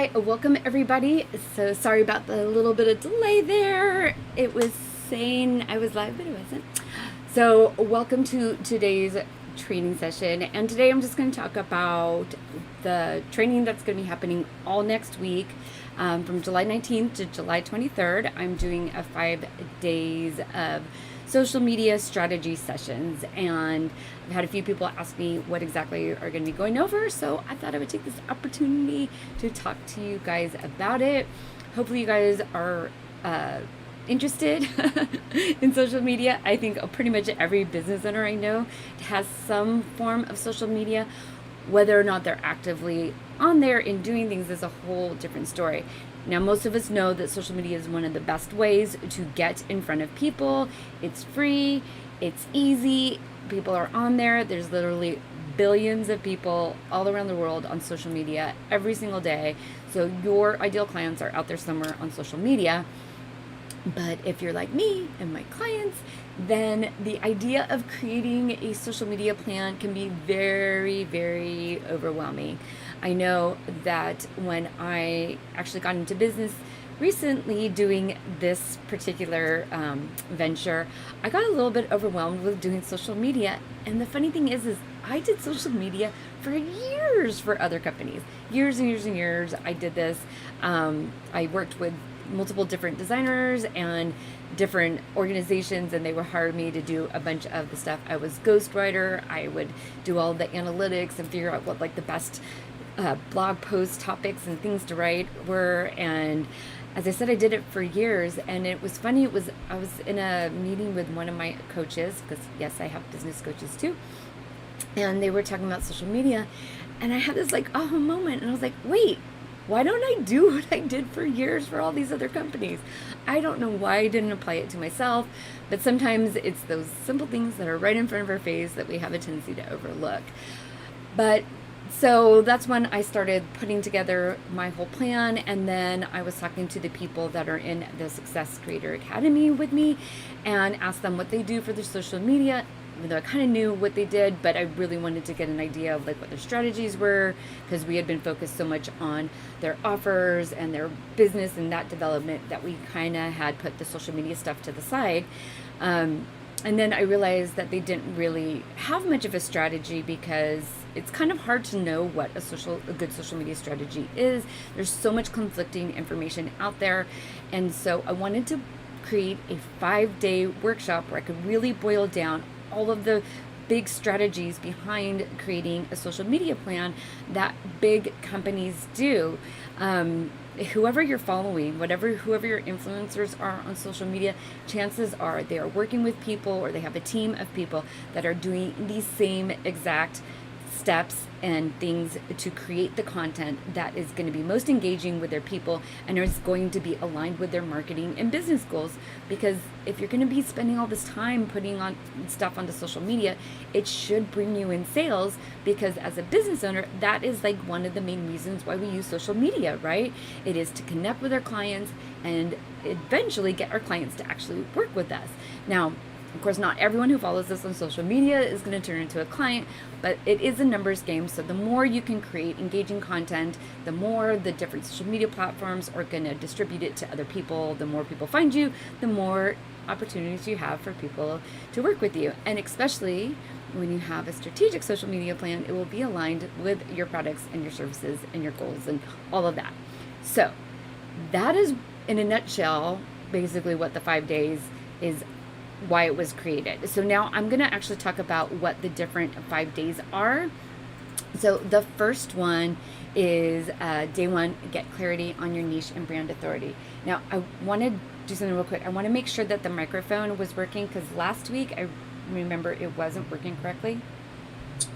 Hi, welcome everybody. So sorry about the little bit of delay there. It was saying I was live, but it wasn't. So welcome to today's training session. And today I'm just going to talk about the training that's going to be happening all next week. From July 19th to July 23rd, I'm doing a 5 days of social media strategy sessions, and I've had a few people ask me what exactly are going to be going over, so I thought I would take this opportunity to talk to you guys about it. Hopefully you guys are interested in social media. I think pretty much every business owner I know has some form of social media. Whether or not they're actively on there and doing things is a whole different story. Now, most of us know that social media is one of the best ways to get in front of people. It's free, it's easy, people are on there. There's literally billions of people all around the world on social media every single day. So your ideal clients are out there somewhere on social media. But if you're like me and my clients, then the idea of creating a social media plan can be very, very overwhelming. I know that when I actually got into business recently doing this particular venture, I got a little bit overwhelmed with doing social media. And the funny thing is I did social media for years for other companies. Years and years and years I did this. I worked with multiple different designers and different organizations, and they would hire me to do a bunch of the stuff. I was ghostwriter. I would do all the analytics and figure out what like the best blog post topics and things to write were. And as I said, I did it for years. And it was funny. I was in a meeting with one of my coaches, because yes, I have business coaches too, and they were talking about social media, and I had this like aha moment, and I was like, wait, why don't I do what I did for years for all these other companies? I don't know why I didn't apply it to myself, but sometimes it's those simple things that are right in front of our face that we have a tendency to overlook. But so that's when I started putting together my whole plan, and then I was talking to the people that are in the Success Creator Academy with me and asked them what they do for their social media. Even though I kind of knew what they did, but I really wanted to get an idea of like what their strategies were, because we had been focused so much on their offers and their business and that development that we kind of had put the social media stuff to the side. And then I realized that they didn't really have much of a strategy, because it's kind of hard to know what a good social media strategy is. There's so much conflicting information out there. And so I wanted to create a 5-day workshop where I could really boil down all of the big strategies behind creating a social media plan that big companies do. Whoever you're following, whoever your influencers are on social media, chances are they are working with people, or they have a team of people that are doing these same exact steps and things to create the content that is going to be most engaging with their people and is going to be aligned with their marketing and business goals. Because if you're going to be spending all this time putting on stuff onto social media, it should bring you in sales, because as a business owner, that is like one of the main reasons why we use social media, right? It is to connect with our clients and eventually get our clients to actually work with us. Now, of course, not everyone who follows us on social media is going to turn into a client, but it is a numbers game. So the more you can create engaging content, the more the different social media platforms are going to distribute it to other people. The more people find you, the more opportunities you have for people to work with you. And especially when you have a strategic social media plan, it will be aligned with your products and your services and your goals and all of that. So that is, in a nutshell, basically what the 5 days is, why it was created. So now I'm going to actually talk about what the different 5 days are. So the first one is day 1, get clarity on your niche and brand authority. Now I want to do something real quick. I want to make sure that the microphone was working, because last week I remember it wasn't working correctly.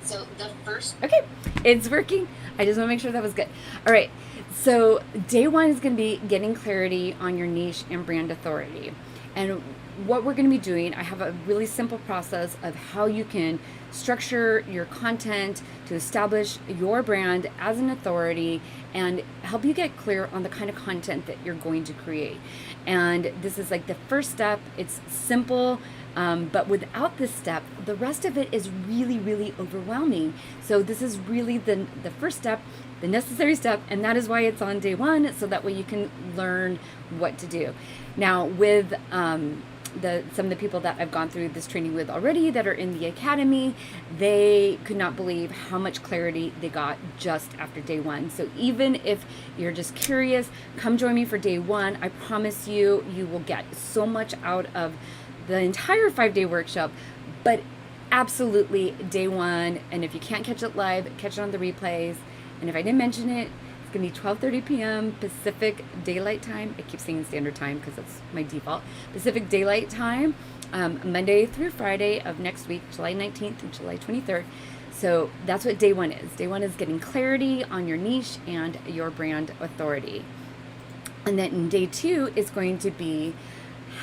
So the first, okay, it's working. I just want to make sure that was good. All right. So day 1 is going to be getting clarity on your niche and brand authority. And what we're going to be doing, I have a really simple process of how you can structure your content to establish your brand as an authority and help you get clear on the kind of content that you're going to create. And this is like the first step. It's simple. But without this step, the rest of it is really, really overwhelming. So this is really the first step. the necessary step, and that is why it's on day one, so that way you can learn what to do. Now, with some of the people that I've gone through this training with already that are in the academy, they could not believe how much clarity they got just after day one. So even if you're just curious, come join me for day one. I promise you, you will get so much out of the entire 5-day workshop, but absolutely day one. And if you can't catch it live, catch it on the replays. And if I didn't mention it, it's going to be 12:30 p.m. Pacific Daylight Time. I keep saying Standard Time because that's my default. Pacific Daylight Time, Monday through Friday of next week, July 19th and July 23rd. So that's what day one is. Day one is getting clarity on your niche and your brand authority. And then day two is going to be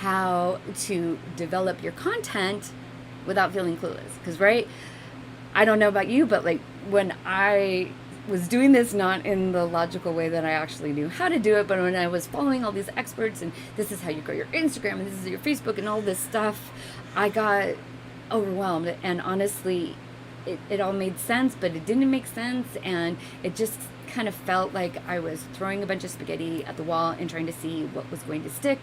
how to develop your content without feeling clueless. Because, right, I don't know about you, but like when I was doing this not in the logical way that I actually knew how to do it, but when I was following all these experts and this is how you grow your Instagram and this is your Facebook and all this stuff, I got overwhelmed. And honestly, it all made sense, but it didn't make sense, and it just kind of felt like I was throwing a bunch of spaghetti at the wall and trying to see what was going to stick.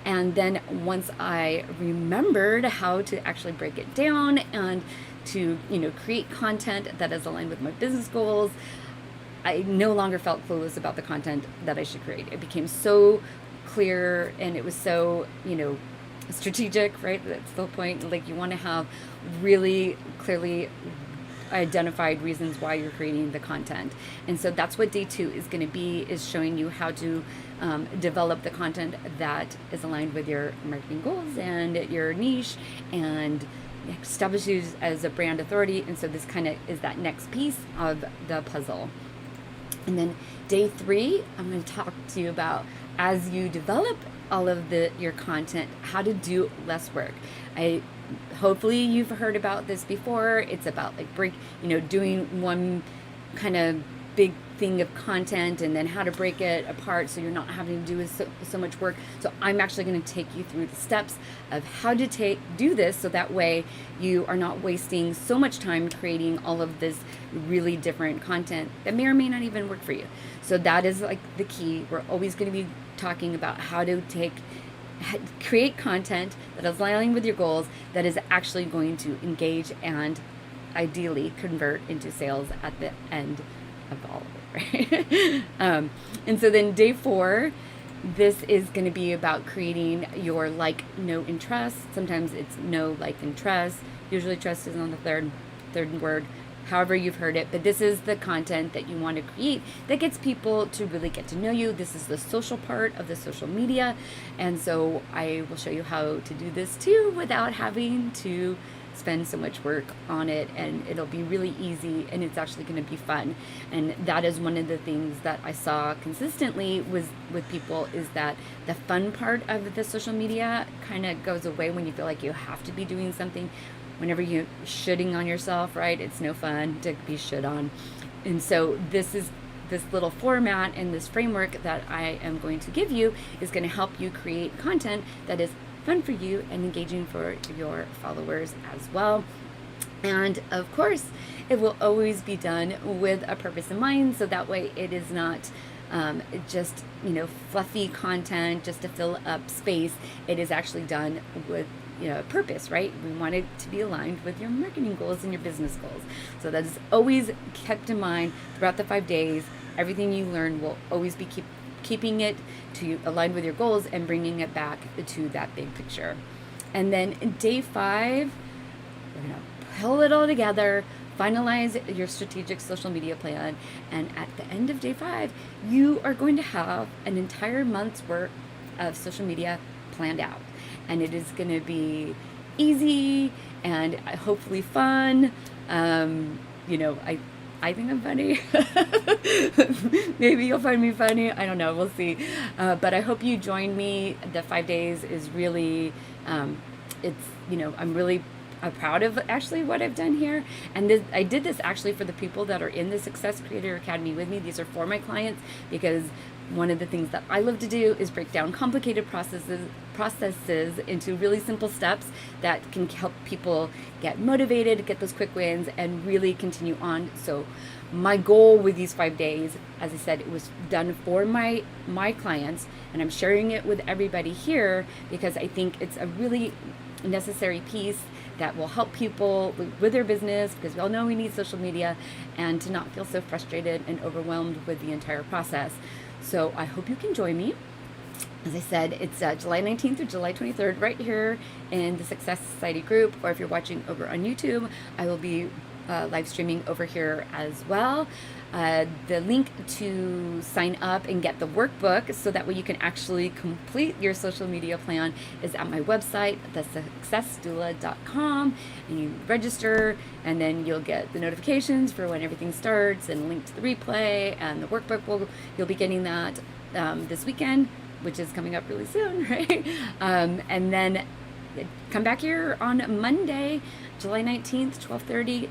And then once I remembered how to actually break it down and to, create content that is aligned with my business goals, I no longer felt clueless about the content that I should create. It became so clear, and it was so, strategic, right? That's the point. Like, you want to have really clearly identified reasons why you're creating the content. And so that's what day two is going to be, is showing you how to develop the content that is aligned with your marketing goals and your niche and establish you as a brand authority. And so this kind of is that next piece of the puzzle. And then day three, I'm going to talk to you about, as you develop all of your content, how to do less work. Hopefully you've heard about this before. It's about like doing one kind of big thing of content and then how to break it apart so you're not having to do so much work. So I'm actually going to take you through the steps of how to do this, so that way you are not wasting so much time creating all of this really different content that may or may not even work for you. So that is like the key. We're always going to be talking about how to create content that is aligning with your goals, that is actually going to engage and ideally convert into sales at the end of all of it, right? And so then day four, this is going to be about creating your like, know, and trust. Sometimes it's know, like, and trust. Usually trust is on the third word, however you've heard it. But this is the content that you want to create that gets people to really get to know you. This is the social part of the social media. And so I will show you how to do this too without having to spend so much work on it, and it'll be really easy, and it's actually going to be fun. And that is one of the things that I saw consistently with people, is that the fun part of the social media kind of goes away when you feel like you have to be doing something. Whenever you're shitting on yourself, right? It's no fun to be shit on. And so this little format and this framework that I am going to give you is going to help you create content that is fun for you and engaging for your followers as well. And of course, it will always be done with a purpose in mind, so that way it is not just fluffy content just to fill up space. It is actually done with purpose, right? We want it to be aligned with your marketing goals and your business goals. So that is always kept in mind throughout the 5 days. Everything you learn will always be keeping it to align with your goals and bringing it back to that big picture. And then day 5, we're going to pull it all together, finalize your strategic social media plan, and at the end of day 5, you are going to have an entire month's worth of social media planned out. And it is going to be easy and hopefully fun. I think I'm funny. Maybe you'll find me funny. I don't know. We'll see. But I hope you join me. The 5 days is really, I'm really proud of actually what I've done here. And I did this actually for the people that are in the Success Creator Academy with me. These are for my clients, because one of the things that I love to do is break down complicated processes into really simple steps that can help people get motivated, get those quick wins, and really continue on. So my goal with these 5 days, as I said, it was done for my clients, and I'm sharing it with everybody here because I think it's a really necessary piece that will help people with their business, because we all know we need social media, and to not feel so frustrated and overwhelmed with the entire process. So I hope you can join me. As I said, it's July 19th through July 23rd right here in the Success Society group, or if you're watching over on YouTube, I will be live streaming over here as well. The link to sign up and get the workbook so that way you can actually complete your social media plan is at my website, thesuccessdoula.com, and you register, and then you'll get the notifications for when everything starts and a link to the replay, and the workbook you'll be getting that this weekend, which is coming up really soon, right? And then come back here on Monday, July 19th, 12:30